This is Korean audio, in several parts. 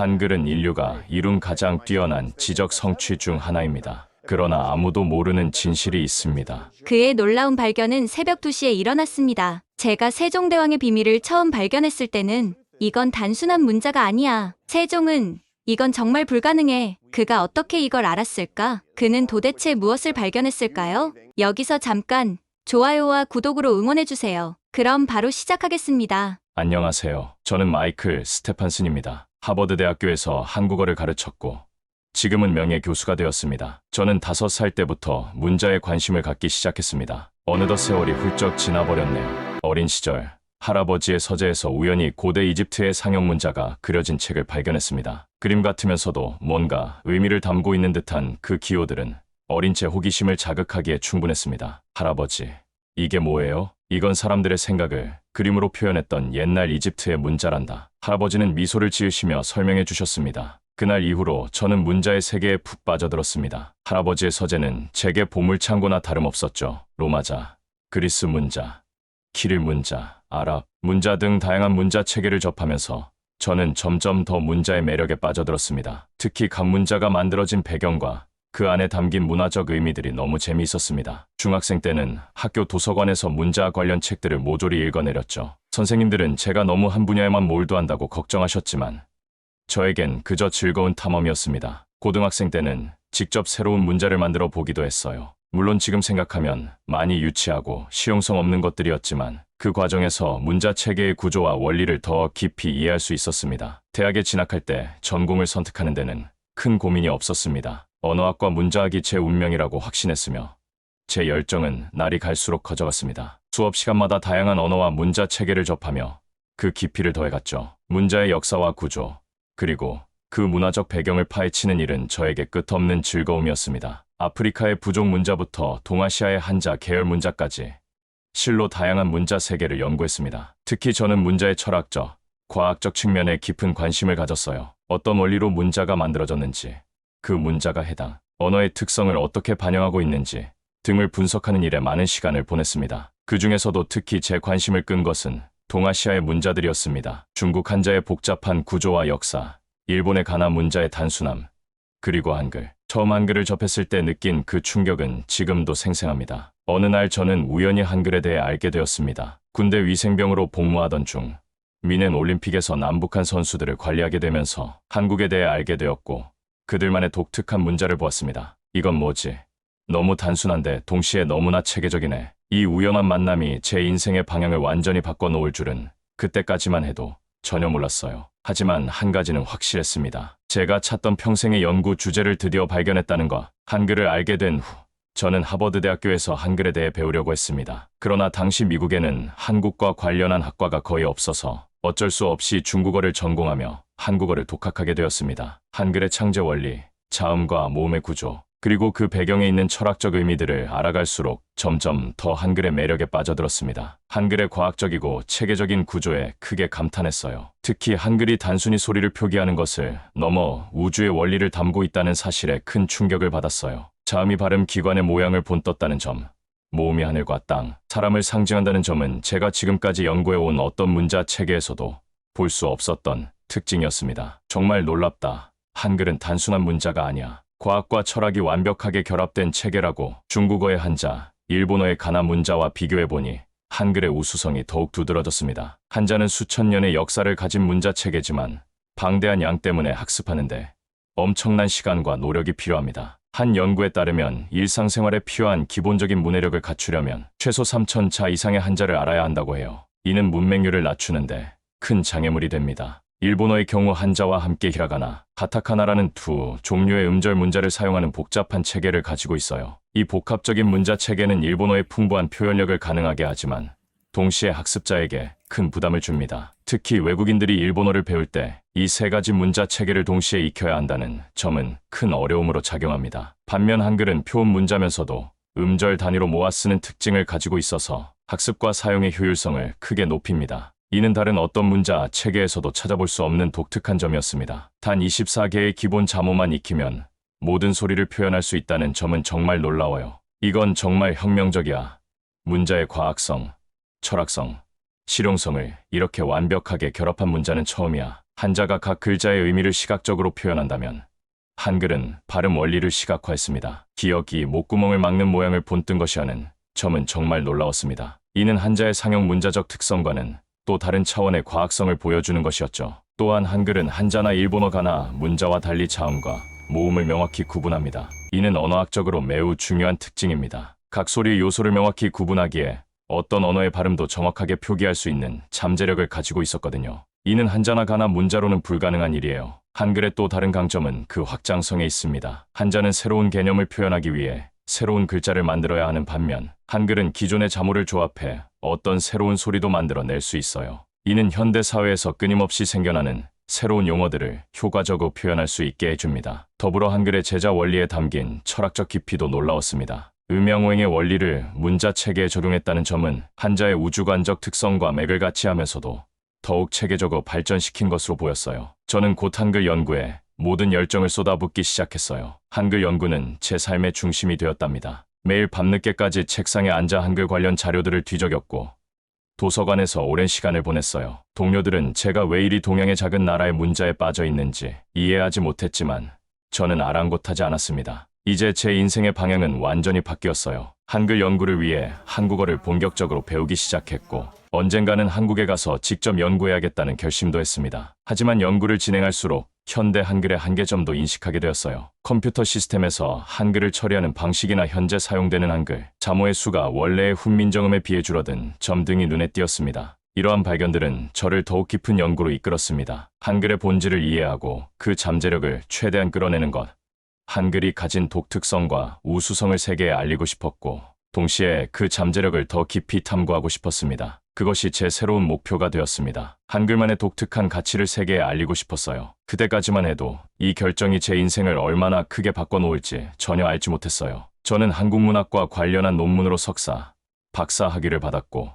한글은 인류가 이룬 가장 뛰어난 지적 성취 중 하나입니다. 그러나 아무도 모르는 진실이 있습니다. 그의 놀라운 발견은 새벽 2시에 일어났습니다. 제가 세종대왕의 비밀을 처음 발견했을 때는 이건 단순한 문자가 아니야. 세종은 이건 정말 불가능해. 그가 어떻게 이걸 알았을까? 그는 도대체 무엇을 발견했을까요? 여기서 잠깐 좋아요와 구독으로 응원해주세요. 그럼 바로 시작하겠습니다. 안녕하세요. 저는 마이클 스테판슨입니다. 하버드 대학교에서 한국어를 가르쳤고 지금은 명예 교수가 되었습니다. 저는 5살 때부터 문자에 관심을 갖기 시작했습니다. 어느덧 세월이 훌쩍 지나버렸네요. 어린 시절 할아버지의 서재에서 우연히 고대 이집트의 상형 문자가 그려진 책을 발견했습니다. 그림 같으면서도 뭔가 의미를 담고 있는 듯한 그 기호들은 어린 제 호기심을 자극하기에 충분했습니다. 할아버지, 이게 뭐예요? 이건 사람들의 생각을 그림으로 표현했던 옛날 이집트의 문자란다. 할아버지는 미소를 지으시며 설명해 주셨습니다. 그날 이후로 저는 문자의 세계에 푹 빠져들었습니다. 할아버지의 서재는 제게 보물창고나 다름없었죠. 로마자, 그리스 문자, 키릴 문자, 아랍 문자 등 다양한 문자 체계를 접하면서 저는 점점 더 문자의 매력에 빠져들었습니다. 특히 각 문자가 만들어진 배경과 그 안에 담긴 문화적 의미들이 너무 재미있었습니다. 중학생 때는 학교 도서관에서 문자 관련 책들을 모조리 읽어내렸죠. 선생님들은 제가 너무 한 분야에만 몰두한다고 걱정하셨지만 저에겐 그저 즐거운 탐험이었습니다. 고등학생 때는 직접 새로운 문자를 만들어 보기도 했어요. 물론 지금 생각하면 많이 유치하고 실용성 없는 것들이었지만 그 과정에서 문자 체계의 구조와 원리를 더 깊이 이해할 수 있었습니다. 대학에 진학할 때 전공을 선택하는 데는 큰 고민이 없었습니다. 언어학과 문자학이 제 운명이라고 확신했으며 제 열정은 날이 갈수록 커져갔습니다. 수업 시간마다 다양한 언어와 문자 체계를 접하며 그 깊이를 더해갔죠. 문자의 역사와 구조, 그리고 그 문화적 배경을 파헤치는 일은 저에게 끝없는 즐거움이었습니다. 아프리카의 부족 문자부터 동아시아의 한자 계열 문자까지 실로 다양한 문자 세계를 연구했습니다. 특히 저는 문자의 철학적, 과학적 측면에 깊은 관심을 가졌어요. 어떤 원리로 문자가 만들어졌는지, 그 문자가 해당 언어의 특성을 어떻게 반영하고 있는지 등을 분석하는 일에 많은 시간을 보냈습니다. 그 중에서도 특히 제 관심을 끈 것은 동아시아의 문자들이었습니다. 중국 한자의 복잡한 구조와 역사, 일본의 가나 문자의 단순함, 그리고 한글. 처음 한글을 접했을 때 느낀 그 충격은 지금도 생생합니다. 어느 날 저는 우연히 한글에 대해 알게 되었습니다. 군대 위생병으로 복무하던 중 미넨 올림픽에서 남북한 선수들을 관리하게 되면서 한국에 대해 알게 되었고 그들만의 독특한 문자를 보았습니다. 이건 뭐지? 너무 단순한데 동시에 너무나 체계적이네. 이 우연한 만남이 제 인생의 방향을 완전히 바꿔놓을 줄은 그때까지만 해도 전혀 몰랐어요. 하지만 한 가지는 확실했습니다. 제가 찾던 평생의 연구 주제를 드디어 발견했다는 것. 한글을 알게 된 후 저는 하버드 대학교에서 한글에 대해 배우려고 했습니다. 그러나 당시 미국에는 한국과 관련한 학과가 거의 없어서 어쩔 수 없이 중국어를 전공하며 한국어를 독학하게 되었습니다. 한글의 창제 원리, 자음과 모음의 구조, 그리고 그 배경에 있는 철학적 의미들을 알아갈수록 점점 더 한글의 매력에 빠져들었습니다. 한글의 과학적이고 체계적인 구조에 크게 감탄했어요. 특히 한글이 단순히 소리를 표기하는 것을 넘어 우주의 원리를 담고 있다는 사실에 큰 충격을 받았어요. 자음이 발음 기관의 모양을 본떴다는 점, 모음이 하늘과 땅, 사람을 상징한다는 점은 제가 지금까지 연구해온 어떤 문자 체계에서도 볼 수 없었던 특징이었습니다. 정말 놀랍다. 한글은 단순한 문자가 아니야. 과학과 철학이 완벽하게 결합된 체계라고. 중국어의 한자, 일본어의 가나 문자와 비교해보니 한글의 우수성이 더욱 두드러졌습니다. 한자는 수천 년의 역사를 가진 문자 체계지만 방대한 양 때문에 학습하는데 엄청난 시간과 노력이 필요합니다. 한 연구에 따르면 일상생활에 필요한 기본적인 문해력을 갖추려면 최소 3,000자 이상의 한자를 알아야 한다고 해요. 이는 문맹률을 낮추는데 큰 장애물이 됩니다. 일본어의 경우 한자와 함께 히라가나, 가타카나라는 두 종류의 음절 문자를 사용하는 복잡한 체계를 가지고 있어요. 이 복합적인 문자 체계는 일본어의 풍부한 표현력을 가능하게 하지만 동시에 학습자에게 큰 부담을 줍니다. 특히 외국인들이 일본어를 배울 때 이 세 가지 문자 체계를 동시에 익혀야 한다는 점은 큰 어려움으로 작용합니다. 반면 한글은 표음 문자면서도 음절 단위로 모아 쓰는 특징을 가지고 있어서 학습과 사용의 효율성을 크게 높입니다. 이는 다른 어떤 문자 체계에서도 찾아볼 수 없는 독특한 점이었습니다. 단 24개의 기본 자모만 익히면 모든 소리를 표현할 수 있다는 점은 정말 놀라워요. 이건 정말 혁명적이야. 문자의 과학성, 철학성, 실용성을 이렇게 완벽하게 결합한 문자는 처음이야. 한자가 각 글자의 의미를 시각적으로 표현한다면 한글은 발음 원리를 시각화했습니다. 기역이 목구멍을 막는 모양을 본뜬 것이 하는 점은 정말 놀라웠습니다. 이는 한자의 상형 문자적 특성과는 또 다른 차원의 과학성을 보여주는 것이었죠. 또한 한글은 한자나 일본어 가나 문자와 달리 자음과 모음을 명확히 구분합니다. 이는 언어학적으로 매우 중요한 특징입니다. 각 소리의 요소를 명확히 구분하기에 어떤 언어의 발음도 정확하게 표기할 수 있는 잠재력을 가지고 있었거든요. 이는 한자나 가나 문자로는 불가능한 일이에요. 한글의 또 다른 강점은 그 확장성에 있습니다. 한자는 새로운 개념을 표현하기 위해 새로운 글자를 만들어야 하는 반면 한글은 기존의 자모를 조합해 어떤 새로운 소리도 만들어낼 수 있어요. 이는 현대 사회에서 끊임없이 생겨나는 새로운 용어들을 효과적으로 표현할 수 있게 해줍니다. 더불어 한글의 제자 원리에 담긴 철학적 깊이도 놀라웠습니다. 음양오행의 원리를 문자 체계에 적용했다는 점은 한자의 우주관적 특성과 맥을 같이 하면서도 더욱 체계적으로 발전시킨 것으로 보였어요. 저는 곧 한글 연구에 모든 열정을 쏟아붓기 시작했어요. 한글 연구는 제 삶의 중심이 되었답니다. 매일 밤늦게까지 책상에 앉아 한글 관련 자료들을 뒤적였고 도서관에서 오랜 시간을 보냈어요. 동료들은 제가 왜 이리 동양의 작은 나라의 문자에 빠져 있는지 이해하지 못했지만 저는 아랑곳하지 않았습니다. 이제 제 인생의 방향은 완전히 바뀌었어요. 한글 연구를 위해 한국어를 본격적으로 배우기 시작했고 언젠가는 한국에 가서 직접 연구해야겠다는 결심도 했습니다. 하지만 연구를 진행할수록 현대 한글의 한계점도 인식하게 되었어요. 컴퓨터 시스템에서 한글을 처리하는 방식이나 현재 사용되는 한글, 자모의 수가 원래의 훈민정음에 비해 줄어든 점 등이 눈에 띄었습니다. 이러한 발견들은 저를 더욱 깊은 연구로 이끌었습니다. 한글의 본질을 이해하고 그 잠재력을 최대한 끌어내는 것. 한글이 가진 독특성과 우수성을 세계에 알리고 싶었고 동시에 그 잠재력을 더 깊이 탐구하고 싶었습니다. 그것이 제 새로운 목표가 되었습니다. 한글만의 독특한 가치를 세계에 알리고 싶었어요. 그때까지만 해도 이 결정이 제 인생을 얼마나 크게 바꿔놓을지 전혀 알지 못했어요. 저는 한국문학과 관련한 논문으로 석사, 박사 학위를 받았고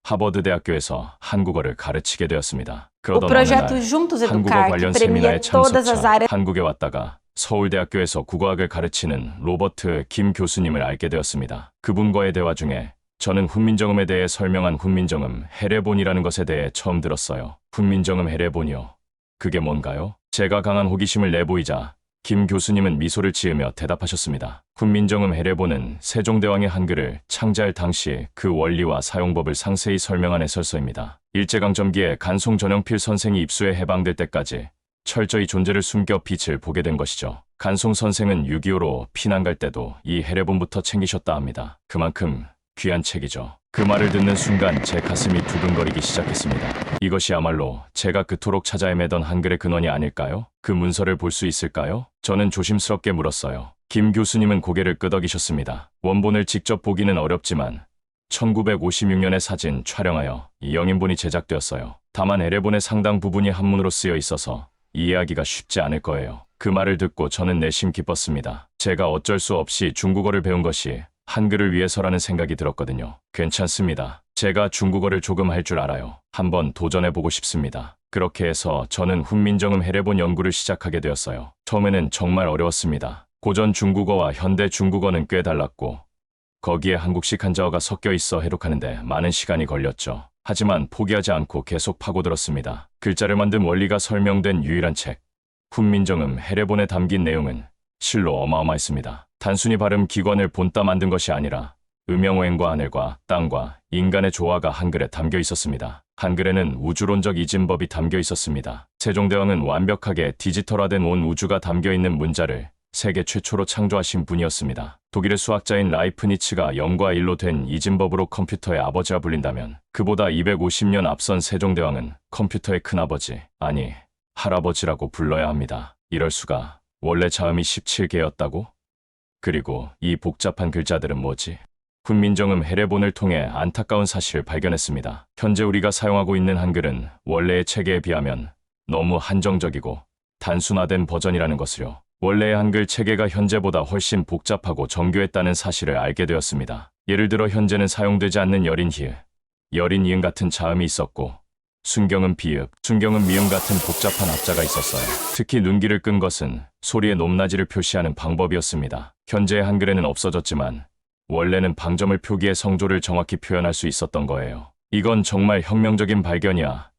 하버드 대학교에서 한국어를 가르치게 되었습니다. O 그러던 어느 projeto 날 Juntos 한국어 Educar, que 관련 premia 세미나에 todas as 참석차 áreas. 한국에 왔다가 서울대학교에서 국어학을 가르치는 로버트 김 교수님을 알게 되었습니다. 그분과의 대화 중에 저는 훈민정음에 대해 설명한 훈민정음 해례본이라는 것에 대해 처음 들었어요. 훈민정음 해례본이요. 그게 뭔가요? 제가 강한 호기심을 내보이자 김 교수님은 미소를 지으며 대답하셨습니다. 훈민정음 해례본은 세종대왕의 한글을 창제할 당시 그 원리와 사용법을 상세히 설명한 해설서입니다. 일제강점기에 간송 전영필 선생이 입수에 해방될 때까지 철저히 존재를 숨겨 빛을 보게 된 것이죠. 간송 선생은 6.25로 피난 갈 때도 이 해례본부터 챙기셨다 합니다. 그만큼 귀한 책이죠. 그 말을 듣는 순간 제 가슴이 두근거리기 시작했습니다. 이것이야말로 제가 그토록 찾아 헤매던 한글의 근원이 아닐까요? 그 문서를 볼 수 있을까요? 저는 조심스럽게 물었어요. 김 교수님은 고개를 끄덕이셨습니다. 원본을 직접 보기는 어렵지만 1956년에 사진 촬영하여 이 영인본이 제작되었어요. 다만 해례본의 상당 부분이 한문으로 쓰여 있어서 이해하기가 쉽지 않을 거예요. 그 말을 듣고 저는 내심 기뻤습니다. 제가 어쩔 수 없이 중국어를 배운 것이 한글을 위해서라는 생각이 들었거든요. 괜찮습니다. 제가 중국어를 조금 할 줄 알아요. 한번 도전해보고 싶습니다. 그렇게 해서 저는 훈민정음 해례본 연구를 시작하게 되었어요. 처음에는 정말 어려웠습니다. 고전 중국어와 현대 중국어는 꽤 달랐고 거기에 한국식 한자어가 섞여 있어 해독하는데 많은 시간이 걸렸죠. 하지만 포기하지 않고 계속 파고들었습니다. 글자를 만든 원리가 설명된 유일한 책 훈민정음 해례본에 담긴 내용은 실로 어마어마했습니다. 단순히 발음 기관을 본따 만든 것이 아니라 음영오행과 하늘과 땅과 인간의 조화가 한글에 담겨 있었습니다. 한글에는 우주론적 이진법이 담겨 있었습니다. 세종대왕은 완벽하게 디지털화된 온 우주가 담겨 있는 문자를 세계 최초로 창조하신 분이었습니다. 독일의 수학자인 라이프니츠가 0과 1로 된 이진법으로 컴퓨터의 아버지라 불린다면 그보다 250년 앞선 세종대왕은 컴퓨터의 큰아버지, 아니 할아버지라고 불러야 합니다. 이럴 수가. 원래 자음이 17개였다고? 그리고 이 복잡한 글자들은 뭐지? 훈민정음 해례본을 통해 안타까운 사실을 발견했습니다. 현재 우리가 사용하고 있는 한글은 원래의 체계에 비하면 너무 한정적이고 단순화된 버전이라는 것을요. 원래의 한글 체계가 현재보다 훨씬 복잡하고 정교했다는 사실을 알게 되었습니다. 예를 들어 현재는 사용되지 않는 여린 히읗, 여린 이응 같은 자음이 있었고 순경은 비읍, 순경은 미음 같은 복잡한 합자가 있었어요. 특히 눈길을 끈 것은 소리의 높낮이를 표시하는 방법이었습니다. 현재의 한글에는 없어졌지만 원래는 방점을 표기해 성조를 정확히 표현할 수 있었던 거예요. 이건 정말 혁명적인 발견이야.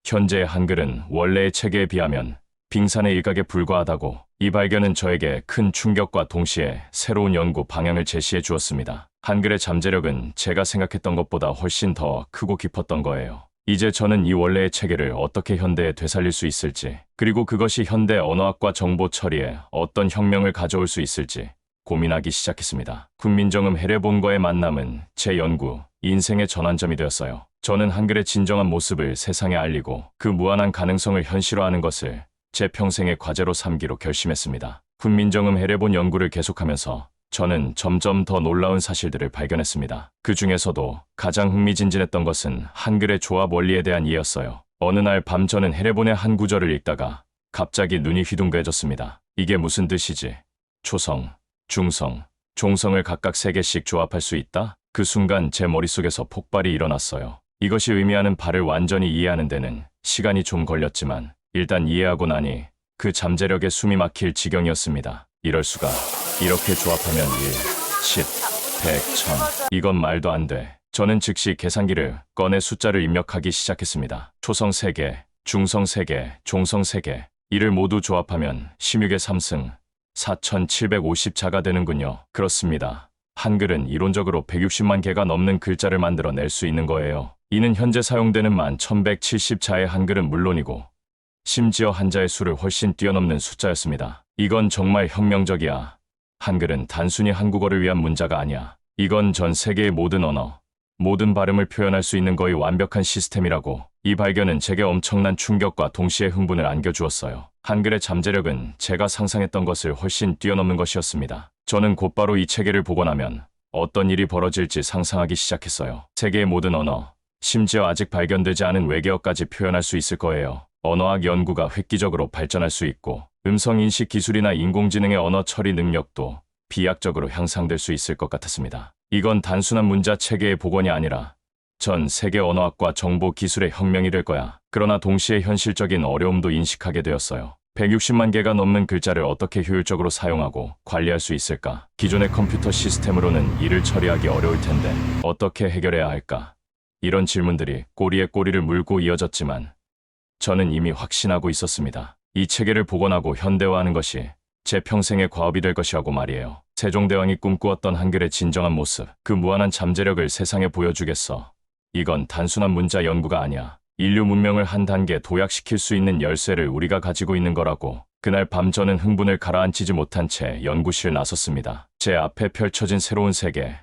현재의 한글은 원래의 체계에 비하면 빙산의 일각에 불과하다고. 이 발견은 저에게 큰 충격과 동시에 새로운 연구 방향을 제시해 주었습니다. 한글의 잠재력은 제가 생각했던 것보다 훨씬 더 크고 깊었던 거예요. 이제 저는 이 원래의 체계를 어떻게 현대에 되살릴 수 있을지, 그리고 그것이 현대 언어학과 정보 처리에 어떤 혁명을 가져올 수 있을지 고민하기 시작했습니다. 훈민정음 헤레본과의 만남은 제 연구, 인생의 전환점이 되었어요. 저는 한글의 진정한 모습을 세상에 알리고 그 무한한 가능성을 현실화하는 것을 제 평생의 과제로 삼기로 결심했습니다. 훈민정음 헤레본 연구를 계속하면서 저는 점점 더 놀라운 사실들을 발견했습니다. 그 중에서도 가장 흥미진진했던 것은 한글의 조합 원리에 대한 이해였어요. 어느 날 밤 저는 헤레본의 한 구절을 읽다가 갑자기 눈이 휘둥그레졌습니다. 이게 무슨 뜻이지? 초성, 중성, 종성을 각각 3개씩 조합할 수 있다? 그 순간 제 머릿속에서 폭발이 일어났어요. 이것이 의미하는 바를 완전히 이해하는 데는 시간이 좀 걸렸지만 일단 이해하고 나니 그 잠재력에 숨이 막힐 지경이었습니다. 이럴 수가. 이렇게 조합하면 1, 10, 100, 1000. 이건 말도 안 돼. 저는 즉시 계산기를 꺼내 숫자를 입력하기 시작했습니다. 초성 3개, 중성 3개, 종성 3개. 이를 모두 조합하면 16의 3승, 4750자가 되는군요. 그렇습니다. 한글은 이론적으로 160만 개가 넘는 글자를 만들어낼 수 있는 거예요. 이는 현재 사용되는 1170자의 한글은 물론이고 심지어 한자의 수를 훨씬 뛰어넘는 숫자였습니다. 이건 정말 혁명적이야. 한글은 단순히 한국어를 위한 문자가 아니야. 이건 전 세계의 모든 언어, 모든 발음을 표현할 수 있는 거의 완벽한 시스템이라고. 이 발견은 제게 엄청난 충격과 동시에 흥분을 안겨주었어요. 한글의 잠재력은 제가 상상했던 것을 훨씬 뛰어넘는 것이었습니다. 저는 곧바로 이 체계를 보고 나면 어떤 일이 벌어질지 상상하기 시작했어요. 세계의 모든 언어, 심지어 아직 발견되지 않은 외계어까지 표현할 수 있을 거예요. 언어학 연구가 획기적으로 발전할 수 있고 음성인식 기술이나 인공지능의 언어 처리 능력도 비약적으로 향상될 수 있을 것 같았습니다. 이건 단순한 문자 체계의 복원이 아니라 전 세계 언어학과 정보 기술의 혁명이 될 거야. 그러나 동시에 현실적인 어려움도 인식하게 되었어요. 160만 개가 넘는 글자를 어떻게 효율적으로 사용하고 관리할 수 있을까? 기존의 컴퓨터 시스템으로는 이를 처리하기 어려울 텐데 어떻게 해결해야 할까? 이런 질문들이 꼬리에 꼬리를 물고 이어졌지만 저는 이미 확신하고 있었습니다. 이 체계를 복원하고 현대화하는 것이 제 평생의 과업이 될 것이라고 말이에요. 세종대왕이 꿈꾸었던 한글의 진정한 모습, 그 무한한 잠재력을 세상에 보여주겠어. 이건 단순한 문자 연구가 아니야. 인류 문명을 한 단계 도약시킬 수 있는 열쇠를 우리가 가지고 있는 거라고. 그날 밤 저는 흥분을 가라앉히지 못한 채 연구실에 나섰습니다. 제 앞에 펼쳐진 새로운 세계,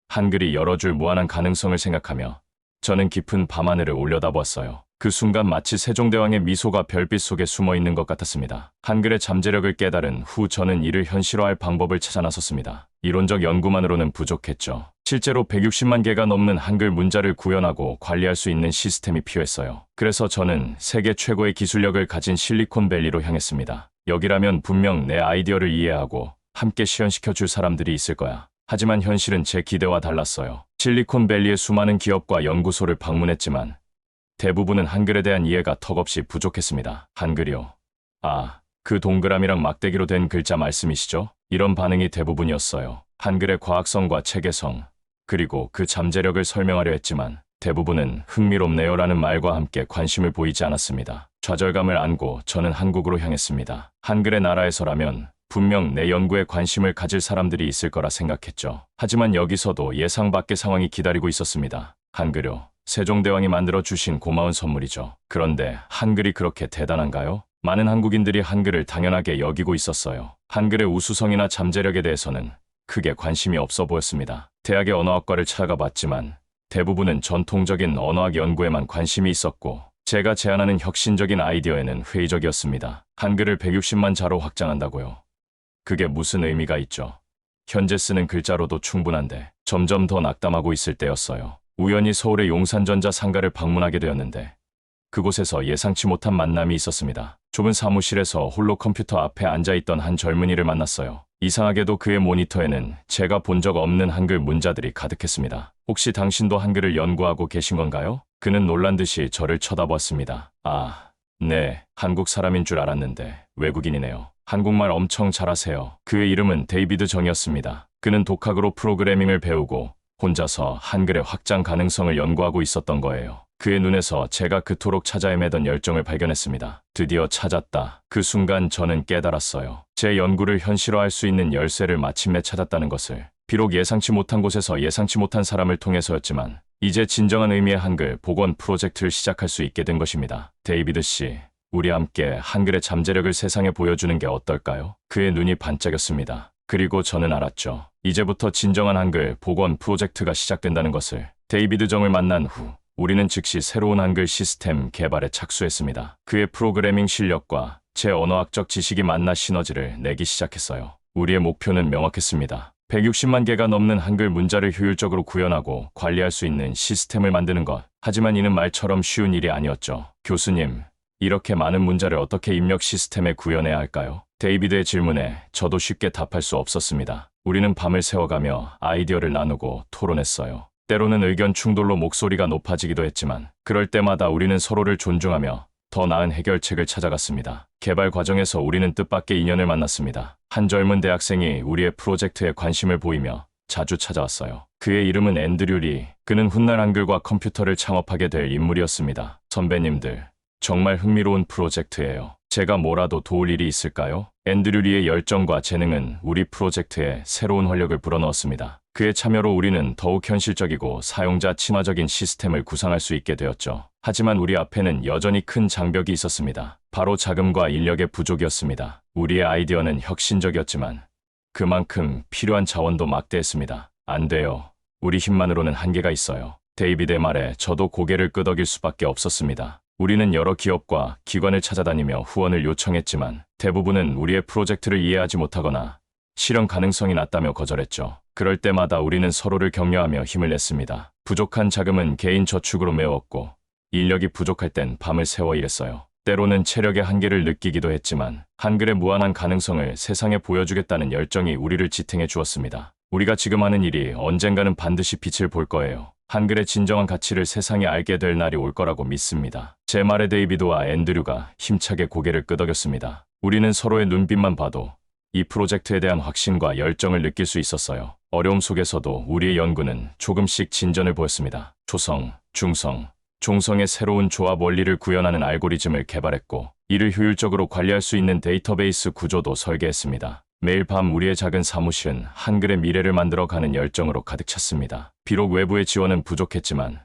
한글이 열어줄 무한한 가능성을 생각하며 저는 깊은 밤하늘을 올려다보았어요. 그 순간 마치 세종대왕의 미소가 별빛 속에 숨어 있는 것 같았습니다. 한글의 잠재력을 깨달은 후 저는 이를 현실화할 방법을 찾아 나섰습니다. 이론적 연구만으로는 부족했죠. 실제로 160만 개가 넘는 한글 문자를 구현하고 관리할 수 있는 시스템이 필요했어요. 그래서 저는 세계 최고의 기술력을 가진 실리콘밸리로 향했습니다. 여기라면 분명 내 아이디어를 이해하고 함께 실현시켜 줄 사람들이 있을 거야. 하지만 현실은 제 기대와 달랐어요. 실리콘밸리의 수많은 기업과 연구소를 방문했지만 대부분은 한글에 대한 이해가 턱없이 부족했습니다. 한글이요? 아, 그 동그라미랑 막대기로 된 글자 말씀이시죠? 이런 반응이 대부분이었어요. 한글의 과학성과 체계성, 그리고 그 잠재력을 설명하려 했지만 대부분은 흥미롭네요라는 말과 함께 관심을 보이지 않았습니다. 좌절감을 안고 저는 한국으로 향했습니다. 한글의 나라에서라면 분명 내 연구에 관심을 가질 사람들이 있을 거라 생각했죠. 하지만 여기서도 예상 밖의 상황이 기다리고 있었습니다. 한글요. 세종대왕이 만들어 주신 고마운 선물이죠. 그런데 한글이 그렇게 대단한가요? 많은 한국인들이 한글을 당연하게 여기고 있었어요. 한글의 우수성이나 잠재력에 대해서는 크게 관심이 없어 보였습니다. 대학의 언어학과를 찾아가 봤지만 대부분은 전통적인 언어학 연구에만 관심이 있었고 제가 제안하는 혁신적인 아이디어에는 회의적이었습니다. 한글을 160만 자로 확장한다고요. 그게 무슨 의미가 있죠? 현재 쓰는 글자로도 충분한데 점점 더 낙담하고 있을 때였어요. 우연히 서울의 용산전자 상가를 방문하게 되었는데 그곳에서 예상치 못한 만남이 있었습니다. 좁은 사무실에서 홀로 컴퓨터 앞에 앉아있던 한 젊은이를 만났어요. 이상하게도 그의 모니터에는 제가 본 적 없는 한글 문자들이 가득했습니다. 혹시 당신도 한글을 연구하고 계신 건가요? 그는 놀란 듯이 저를 쳐다보았습니다. 아, 네, 한국 사람인 줄 알았는데 외국인이네요. 한국말 엄청 잘하세요. 그의 이름은 데이비드 정이었습니다. 그는 독학으로 프로그래밍을 배우고 혼자서 한글의 확장 가능성을 연구하고 있었던 거예요. 그의 눈에서 제가 그토록 찾아 헤매던 열정을 발견했습니다. 드디어 찾았다. 그 순간 저는 깨달았어요. 제 연구를 현실화할 수 있는 열쇠를 마침내 찾았다는 것을. 비록 예상치 못한 곳에서 예상치 못한 사람을 통해서였지만 이제 진정한 의미의 한글 복원 프로젝트를 시작할 수 있게 된 것입니다. 데이비드 씨, 우리 함께 한글의 잠재력을 세상에 보여주는 게 어떨까요? 그의 눈이 반짝였습니다. 그리고 저는 알았죠. 이제부터 진정한 한글 복원 프로젝트가 시작된다는 것을. 데이비드 정을 만난 후 우리는 즉시 새로운 한글 시스템 개발에 착수했습니다. 그의 프로그래밍 실력과 제 언어학적 지식이 만나 시너지를 내기 시작했어요. 우리의 목표는 명확했습니다. 160만 개가 넘는 한글 문자를 효율적으로 구현하고 관리할 수 있는 시스템을 만드는 것. 하지만 이는 말처럼 쉬운 일이 아니었죠. 교수님, 이렇게 많은 문자를 어떻게 입력 시스템에 구현해야 할까요? 데이비드의 질문에 저도 쉽게 답할 수 없었습니다. 우리는 밤을 새워가며 아이디어를 나누고 토론했어요. 때로는 의견 충돌로 목소리가 높아지기도 했지만 그럴 때마다 우리는 서로를 존중하며 더 나은 해결책을 찾아갔습니다. 개발 과정에서 우리는 뜻밖의 인연을 만났습니다. 한 젊은 대학생이 우리의 프로젝트에 관심을 보이며 자주 찾아왔어요. 그의 이름은 앤드류 리. 그는 훗날 한글과 컴퓨터를 창업하게 될 인물이었습니다. 선배님들, 정말 흥미로운 프로젝트예요. 제가 뭐라도 도울 일이 있을까요? 앤드류 리의 열정과 재능은 우리 프로젝트에 새로운 활력을 불어넣었습니다. 그의 참여로 우리는 더욱 현실적이고 사용자 친화적인 시스템을 구상할 수 있게 되었죠. 하지만 우리 앞에는 여전히 큰 장벽이 있었습니다. 바로 자금과 인력의 부족이었습니다. 우리의 아이디어는 혁신적이었지만 그만큼 필요한 자원도 막대했습니다. 안 돼요. 우리 힘만으로는 한계가 있어요. 데이비드의 말에 저도 고개를 끄덕일 수밖에 없었습니다. 우리는 여러 기업과 기관을 찾아다니며 후원을 요청했지만 대부분은 우리의 프로젝트를 이해하지 못하거나 실현 가능성이 낮다며 거절했죠. 그럴 때마다 우리는 서로를 격려하며 힘을 냈습니다. 부족한 자금은 개인 저축으로 메웠고 인력이 부족할 땐 밤을 새워 일했어요. 때로는 체력의 한계를 느끼기도 했지만 한글의 무한한 가능성을 세상에 보여주겠다는 열정이 우리를 지탱해 주었습니다. 우리가 지금 하는 일이 언젠가는 반드시 빛을 볼 거예요. 한글의 진정한 가치를 세상에 알게 될 날이 올 거라고 믿습니다. 제 말에 데이비드와 앤드류가 힘차게 고개를 끄덕였습니다. 우리는 서로의 눈빛만 봐도 이 프로젝트에 대한 확신과 열정을 느낄 수 있었어요. 어려움 속에서도 우리의 연구는 조금씩 진전을 보였습니다. 초성, 중성, 종성의 새로운 조합 원리를 구현하는 알고리즘을 개발했고 이를 효율적으로 관리할 수 있는 데이터베이스 구조도 설계했습니다. 매일 밤 우리의 작은 사무실은 한글의 미래를 만들어가는 열정으로 가득 찼습니다. 비록 외부의 지원은 부족했지만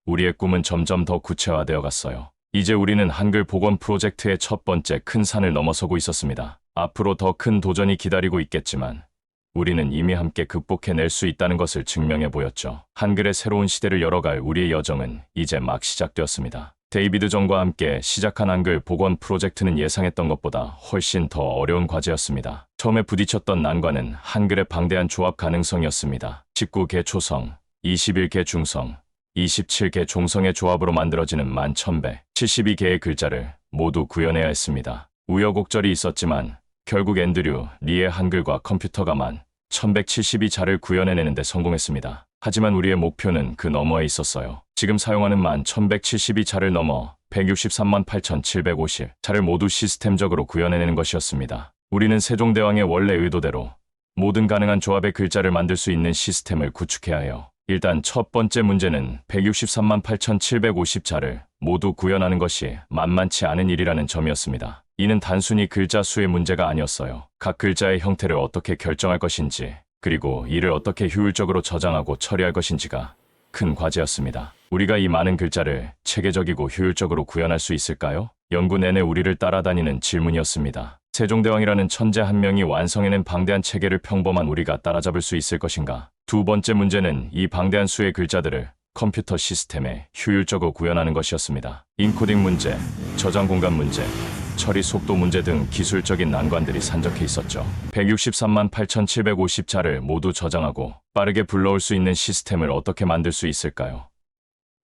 우리의 꿈은 점점 더 구체화되어 갔어요. 이제 우리는 한글 복원 프로젝트의 첫 번째 큰 산을 넘어서고 있었습니다. 앞으로 더 큰 도전이 기다리고 있겠지만 우리는 이미 함께 극복해낼 수 있다는 것을 증명해 보였죠. 한글의 새로운 시대를 열어갈 우리의 여정은 이제 막 시작되었습니다. 데이비드 정과 함께 시작한 한글 복원 프로젝트는 예상했던 것보다 훨씬 더 어려운 과제였습니다. 처음에 부딪혔던 난관은 한글의 방대한 조합 가능성이었습니다. 19개 초성, 21개 중성, 27개 종성의 조합으로 만들어지는 11,172개의 글자를 모두 구현해야 했습니다. 우여곡절이 있었지만 결국 앤드류 리의 한글과 컴퓨터가 11,172자를 구현해내는 데 성공했습니다. 하지만 우리의 목표는 그 너머에 있었어요. 지금 사용하는 11,172자를 넘어 163만 8,750자를 모두 시스템적으로 구현해내는 것이었습니다. 우리는 세종대왕의 원래 의도대로 모든 가능한 조합의 글자를 만들 수 있는 시스템을 구축해야 해요. 일단 첫 번째 문제는 163만 8,750자를 모두 구현하는 것이 만만치 않은 일이라는 점이었습니다. 이는 단순히 글자 수의 문제가 아니었어요. 각 글자의 형태를 어떻게 결정할 것인지, 그리고 이를 어떻게 효율적으로 저장하고 처리할 것인지가 큰 과제였습니다. 우리가 이 많은 글자를 체계적이고 효율적으로 구현할 수 있을까요? 연구 내내 우리를 따라다니는 질문이었습니다. 세종대왕이라는 천재 한 명이 완성해낸 방대한 체계를 평범한 우리가 따라잡을 수 있을 것인가? 두 번째 문제는 이 방대한 수의 글자들을 컴퓨터 시스템에 효율적으로 구현하는 것이었습니다. 인코딩 문제, 저장 공간 문제, 처리 속도 문제 등 기술적인 난관들이 산적해 있었죠. 163만 8,750자를 모두 저장하고 빠르게 불러올 수 있는 시스템을 어떻게 만들 수 있을까요?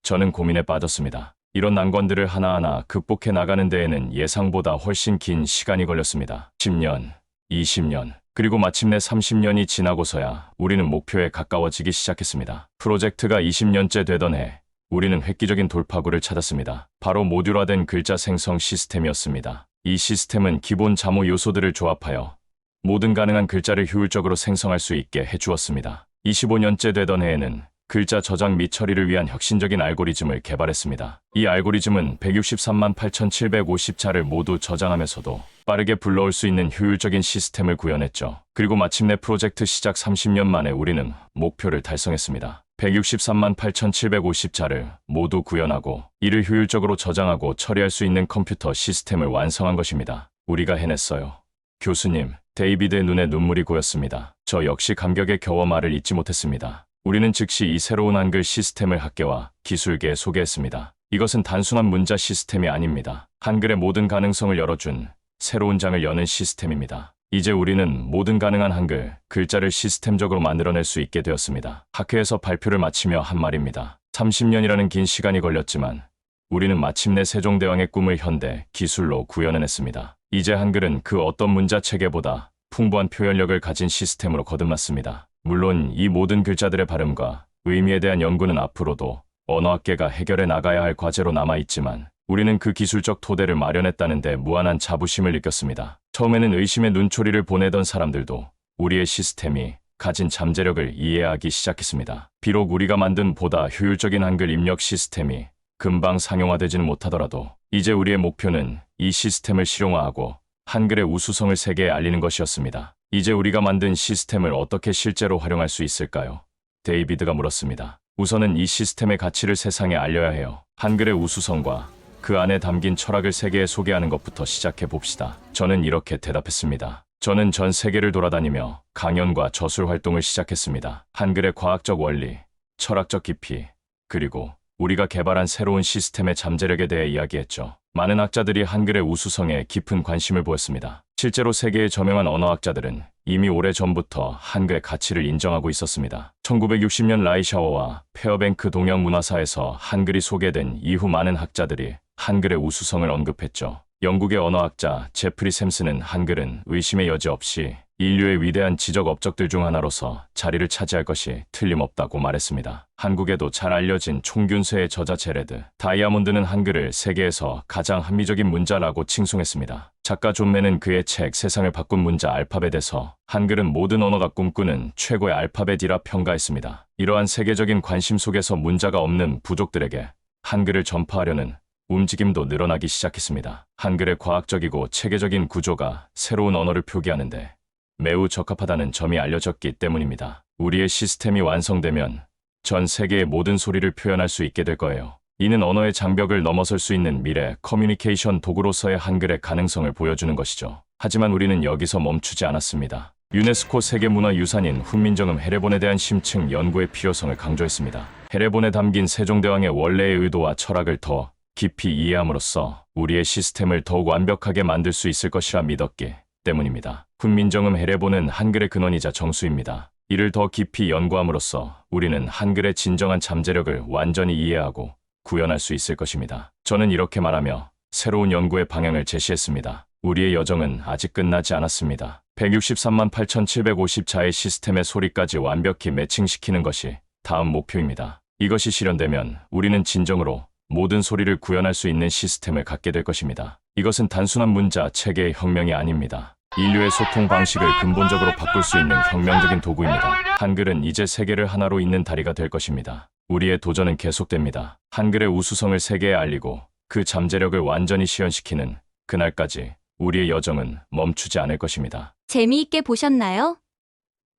저는 고민에 빠졌습니다. 이런 난관들을 하나하나 극복해 나가는 데에는 예상보다 훨씬 긴 시간이 걸렸습니다. 10년, 20년, 그리고 마침내 30년이 지나고서야 우리는 목표에 가까워지기 시작했습니다. 프로젝트가 20년째 되던 해, 우리는 획기적인 돌파구를 찾았습니다. 바로 모듈화된 글자 생성 시스템이었습니다. 이 시스템은 기본 자모 요소들을 조합하여 모든 가능한 글자를 효율적으로 생성할 수 있게 해주었습니다. 25년째 되던 해에는 글자 저장 및 처리를 위한 혁신적인 알고리즘을 개발했습니다. 이 알고리즘은 163만 8,750자를 모두 저장하면서도 빠르게 불러올 수 있는 효율적인 시스템을 구현했죠. 그리고 마침내 프로젝트 시작 30년 만에 우리는 목표를 달성했습니다. 163만 8,750자를 모두 구현하고 이를 효율적으로 저장하고 처리할 수 있는 컴퓨터 시스템을 완성한 것입니다. 우리가 해냈어요. 교수님, 데이비드의 눈에 눈물이 고였습니다. 저 역시 감격에 겨워 말을 잇지 못했습니다. 우리는 즉시 이 새로운 한글 시스템을 학계와 기술계에 소개했습니다. 이것은 단순한 문자 시스템이 아닙니다. 한글의 모든 가능성을 열어준 새로운 장을 여는 시스템입니다. 이제 우리는 모든 가능한 한글, 글자를 시스템적으로 만들어낼 수 있게 되었습니다. 학회에서 발표를 마치며 한 말입니다. 30년이라는 긴 시간이 걸렸지만 우리는 마침내 세종대왕의 꿈을 현대 기술로 구현해냈습니다. 이제 한글은 그 어떤 문자 체계보다 풍부한 표현력을 가진 시스템으로 거듭났습니다. 물론 이 모든 글자들의 발음과 의미에 대한 연구는 앞으로도 언어학계가 해결해 나가야 할 과제로 남아있지만 우리는 그 기술적 토대를 마련했다는 데 무한한 자부심을 느꼈습니다. 처음에는 의심의 눈초리를 보내던 사람들도 우리의 시스템이 가진 잠재력을 이해하기 시작했습니다. 비록 우리가 만든 보다 효율적인 한글 입력 시스템이 금방 상용화되지는 못하더라도 이제 우리의 목표는 이 시스템을 실용화하고 한글의 우수성을 세계에 알리는 것이었습니다. 이제 우리가 만든 시스템을 어떻게 실제로 활용할 수 있을까요? 데이비드가 물었습니다. 우선은 이 시스템의 가치를 세상에 알려야 해요. 한글의 우수성과 그 안에 담긴 철학을 세계에 소개하는 것부터 시작해 봅시다. 저는 이렇게 대답했습니다. 저는 전 세계를 돌아다니며 강연과 저술 활동을 시작했습니다. 한글의 과학적 원리, 철학적 깊이, 그리고 우리가 개발한 새로운 시스템의 잠재력에 대해 이야기했죠. 많은 학자들이 한글의 우수성에 깊은 관심을 보였습니다. 실제로 세계의 저명한 언어학자들은 이미 오래전부터 한글의 가치를 인정하고 있었습니다. 1960년 라이샤워와 페어뱅크 동양문화사에서 한글이 소개된 이후 많은 학자들이 한글의 우수성을 언급했죠. 영국의 언어학자 제프리 샘스는 한글은 의심의 여지 없이 인류의 위대한 지적 업적들 중 하나로서 자리를 차지할 것이 틀림없다고 말했습니다. 한국에도 잘 알려진 총균세의 저자 제레드 다이아몬드는 한글을 세계에서 가장 합리적인 문자라고 칭송했습니다. 작가 존매는 그의 책 세상을 바꾼 문자 알파벳에서 한글은 모든 언어가 꿈꾸는 최고의 알파벳이라 평가했습니다. 이러한 세계적인 관심 속에서 문자가 없는 부족들에게 한글을 전파하려는 움직임도 늘어나기 시작했습니다. 한글의 과학적이고 체계적인 구조가 새로운 언어를 표기하는데 매우 적합하다는 점이 알려졌기 때문입니다. 우리의 시스템이 완성되면 전 세계의 모든 소리를 표현할 수 있게 될 거예요. 이는 언어의 장벽을 넘어설 수 있는 미래 커뮤니케이션 도구로서의 한글의 가능성을 보여주는 것이죠. 하지만 우리는 여기서 멈추지 않았습니다. 유네스코 세계문화유산인 훈민정음 헤레본에 대한 심층 연구의 필요성을 강조했습니다. 헤레본에 담긴 세종대왕의 원래의 의도와 철학을 더 깊이 이해함으로써 우리의 시스템을 더욱 완벽하게 만들 수 있을 것이라 믿었기 때문입니다. 훈민정음 헤레본은 한글의 근원이자 정수입니다. 이를 더 깊이 연구함으로써 우리는 한글의 진정한 잠재력을 완전히 이해하고 구현할 수 있을 것입니다. 저는 이렇게 말하며 새로운 연구의 방향을 제시했습니다. 우리의 여정은 아직 끝나지 않았습니다. 163만 8,750자의 시스템의 소리까지 완벽히 매칭시키는 것이 다음 목표입니다. 이것이 실현되면 우리는 진정으로 모든 소리를 구현할 수 있는 시스템을 갖게 될 것입니다. 이것은 단순한 문자 체계의 혁명이 아닙니다. 인류의 소통 방식을 근본적으로 바꿀 수 있는 혁명적인 도구입니다. 한글은 이제 세계를 하나로 잇는 다리가 될 것입니다. 우리의 도전은 계속됩니다. 한글의 우수성을 세계에 알리고 그 잠재력을 완전히 실현시키는 그날까지 우리의 여정은 멈추지 않을 것입니다. 재미있게 보셨나요?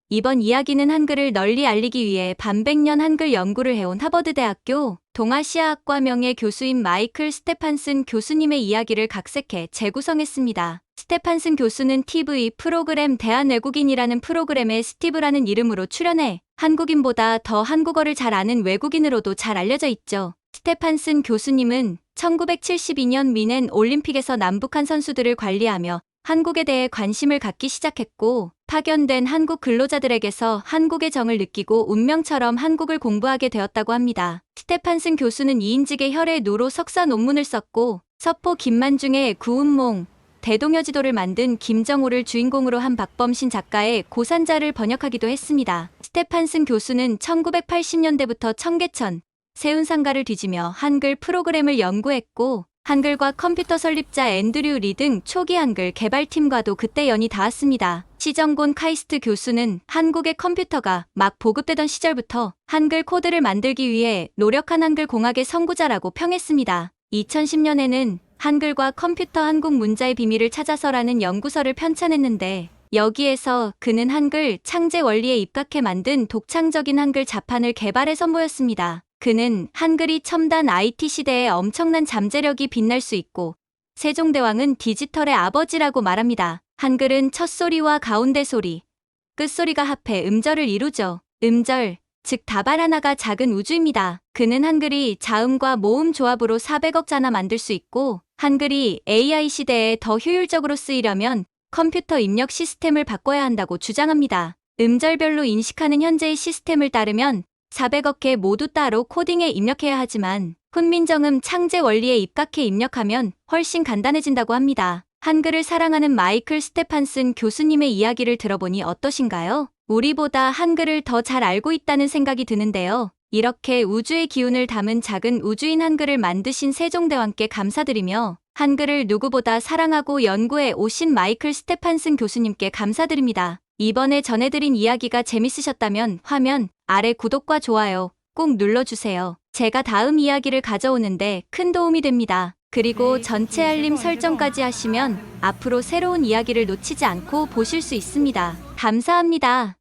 이번 이야기는 한글을 널리 알리기 위해 반백년 한글 연구를 해온 하버드대학교 동아시아학과 명예 교수인 마이클 스테판슨 교수님의 이야기를 각색해 재구성했습니다. 스테판슨 교수는 TV 프로그램 대한외국인이라는 프로그램에 스티브라는 이름으로 출연해 한국인보다 더 한국어를 잘 아는 외국인으로도 잘 알려져 있죠. 스테판슨 교수님은 1972년 미넨 올림픽에서 남북한 선수들을 관리하며 한국에 대해 관심을 갖기 시작했고 파견된 한국 근로자들에게서 한국의 정을 느끼고 운명처럼 한국을 공부하게 되었다고 합니다. 스테판슨 교수는 이인직의 혈의 노로 석사 논문을 썼고 서포 김만중의 구운몽, 대동여지도를 만든 김정호를 주인공으로 한 박범신 작가의 고산자를 번역하기도 했습니다. 스테판슨 교수는 1980년대부터 청계천, 세운상가를 뒤지며 한글 프로그램을 연구했고 한글과 컴퓨터 설립자 앤드류 리 등 초기 한글 개발팀과도 그때 연이 닿았습니다. 치정곤 카이스트 교수는 한국의 컴퓨터가 막 보급되던 시절부터 한글 코드를 만들기 위해 노력한 한글 공학의 선구자라고 평했습니다. 2010년에는 한글과 컴퓨터 한국 문자의 비밀을 찾아서라는 연구서를 편찬했는데 여기에서 그는 한글 창제 원리에 입각해 만든 독창적인 한글 자판을 개발해 선보였습니다. 그는 한글이 첨단 IT 시대에 엄청난 잠재력이 빛날 수 있고 세종대왕은 디지털의 아버지라고 말합니다. 한글은 첫 소리와 가운데 소리, 끝소리가 합해 음절을 이루죠. 음절, 즉 다발 하나가 작은 우주입니다. 그는 한글이 자음과 모음 조합으로 400억 자나 만들 수 있고 한글이 AI 시대에 더 효율적으로 쓰이려면 컴퓨터 입력 시스템을 바꿔야 한다고 주장합니다. 음절별로 인식하는 현재의 시스템을 따르면 400억 개 모두 따로 코딩에 입력해야 하지만 훈민정음 창제 원리에 입각해 입력하면 훨씬 간단해진다고 합니다. 한글을 사랑하는 마이클 스테판슨 교수님의 이야기를 들어보니 어떠신가요? 우리보다 한글을 더 잘 알고 있다는 생각이 드는데요. 이렇게 우주의 기운을 담은 작은 우주인 한글을 만드신 세종대왕께 감사드리며 한글을 누구보다 사랑하고 연구해 오신 마이클 스테판슨 교수님께 감사드립니다. 이번에 전해드린 이야기가 재밌으셨다면 화면 아래 구독과 좋아요 꼭 눌러주세요. 제가 다음 이야기를 가져오는데 큰 도움이 됩니다. 그리고 전체 알림 설정까지 하시면 앞으로 새로운 이야기를 놓치지 않고 보실 수 있습니다. 감사합니다.